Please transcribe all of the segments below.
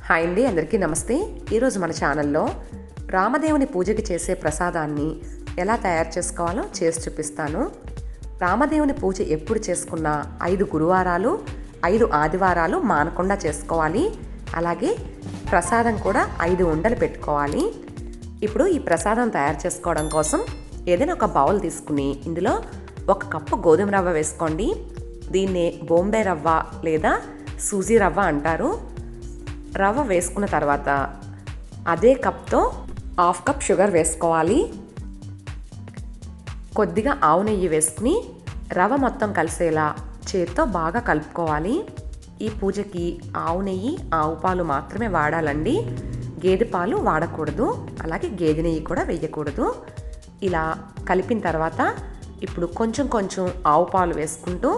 Hi అండి, అందరికీ నమస్తే. ఈరోజు మన ఛానల్లో రామదేవుని పూజకి చేసే ప్రసాదాన్ని ఎలా తయారు చేసుకోవాలో చేసి చూపిస్తాను. రామదేవుని పూజ ఎప్పుడు చేసుకున్నా 5 గురువారాలు 5 ఆదివారాలు మానకుండా చేసుకోవాలి. అలాగే ప్రసాదం కూడా 5 ఉండలు పెట్టుకోవాలి. ఇప్పుడు ఈ ప్రసాదం తయారు చేసుకోవడం కోసం ఏదైనా ఒక బౌల్ తీసుకుని ఇందులో 1 కప్పు గోధుమ రవ్వ వేసుకోండి. దీన్నే బొంబాయి రవ్వ లేదా సూజీ రవ్వ అంటారు. రవ్వ వేసుకున్న తర్వాత అదే కప్తో 1/2 కప్ షుగర్ వేసుకోవాలి. కొద్దిగా ఆవు నెయ్యి వేసుకుని రవ్వ మొత్తం కలిసేలా చేత్తో బాగా కలుపుకోవాలి. ఈ పూజకి ఆవు నెయ్యి, ఆవు పాలు మాత్రమే వాడాలండి. గేదె పాలు వాడకూడదు, అలాగే గేదె నెయ్యి కూడా వేయకూడదు. ఇలా కలిపిన తర్వాత ఇప్పుడు కొంచెం ఆవు పాలు వేసుకుంటూ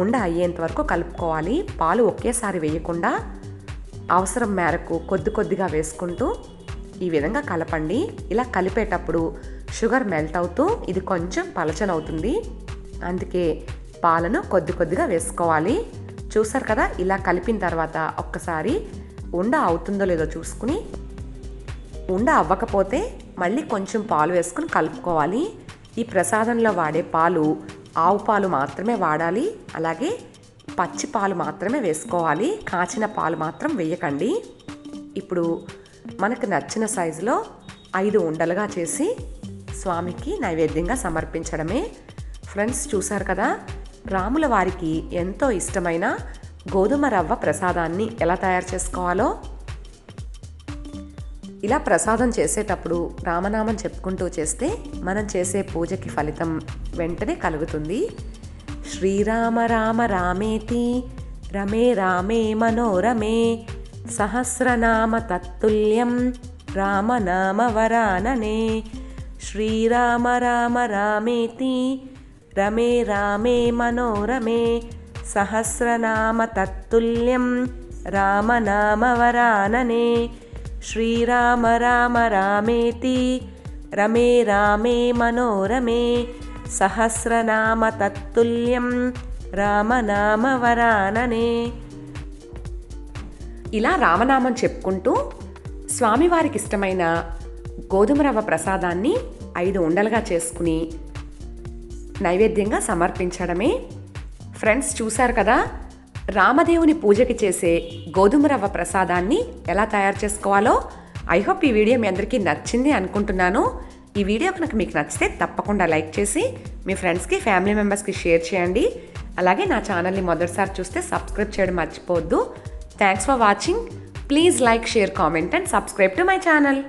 ఉండ అయ్యేంత వరకు కలుపుకోవాలి. పాలు ఒకేసారి వేయకుండా అవసరం మేరకు కొద్దిగా వేసుకుంటూ ఈ విధంగా కలపండి. ఇలా కలిపేటప్పుడు షుగర్ మెల్ట్ అవుతూ ఇది కొంచెం పలచనవుతుంది. అందుకే పాలను కొద్దిగా వేసుకోవాలి. చూసారు కదా, ఇలా కలిపిన తర్వాత ఒక్కసారి ఉండ అవుతుందో లేదో చూసుకుని, ఉండ అవ్వకపోతే మళ్ళీ కొంచెం పాలు వేసుకుని కలుపుకోవాలి. ఈ ప్రసాదంలో వాడే పాలు ఆవు పాలు మాత్రమే వాడాలి. అలాగే పచ్చి పాలు మాత్రమే వేసుకోవాలి. కాచిన పాలు మాత్రం వేయకండి. ఇప్పుడు మనకు నచ్చిన సైజులో 5 ఉండలుగా చేసి స్వామికి నైవేద్యంగా సమర్పించడమే. ఫ్రెండ్స్, చూసారు కదా, రాముల వారికి ఎంతో ఇష్టమైన గోధుమ రవ్వ ప్రసాదాన్ని ఎలా తయారు చేసుకోవాలో. ఇలా ప్రసాదం చేసేటప్పుడు రామనామం చెప్పుకుంటూ చేస్తే మనం చేసే పూజకి ఫలితం వెంటనే కలుగుతుంది. శ్రీరామ రామ రామేతి రమే రామే మనోరమే సహస్రనామ తత్తుల్యం రామనామ వరాననే. శ్రీరామ రామ రామేతి రమే రామే మనోరమే సహస్రనామ తత్తుల్యం రామనామ వరాననే. శ్రీరామ రామ రామేతి రమే రామే మనోరమే సహస్రనామ తత్తుల్యం రామనామ వరాననే. ఇలా రామనామం చెప్పుకుంటూ స్వామివారికి ఇష్టమైన గోధుమ రవ్వ ప్రసాదాన్ని 5 ఉండలుగా చేసుకుని నైవేద్యంగా సమర్పించడమే. ఫ్రెండ్స్, చూశారు కదా, రామదేవుని పూజకి చేసే గోధుమ రవ్వ ప్రసాదాన్ని ఎలా తయారు చేసుకోవాలో. ఐ హోప్ ఈ వీడియో మీ అందరికీ నచ్చింది అనుకుంటున్నాను. ఈ వీడియో కనుక మీకు నచ్చితే తప్పకుండా లైక్ చేసి మీ ఫ్రెండ్స్కి, ఫ్యామిలీ మెంబర్స్కి షేర్ చేయండి. అలాగే నా ఛానల్ని మొదటిసారి చూస్తే సబ్స్క్రైబ్ చేయడం మర్చిపోవద్దు. Thanks for watching. Please like, share, comment and subscribe to my channel.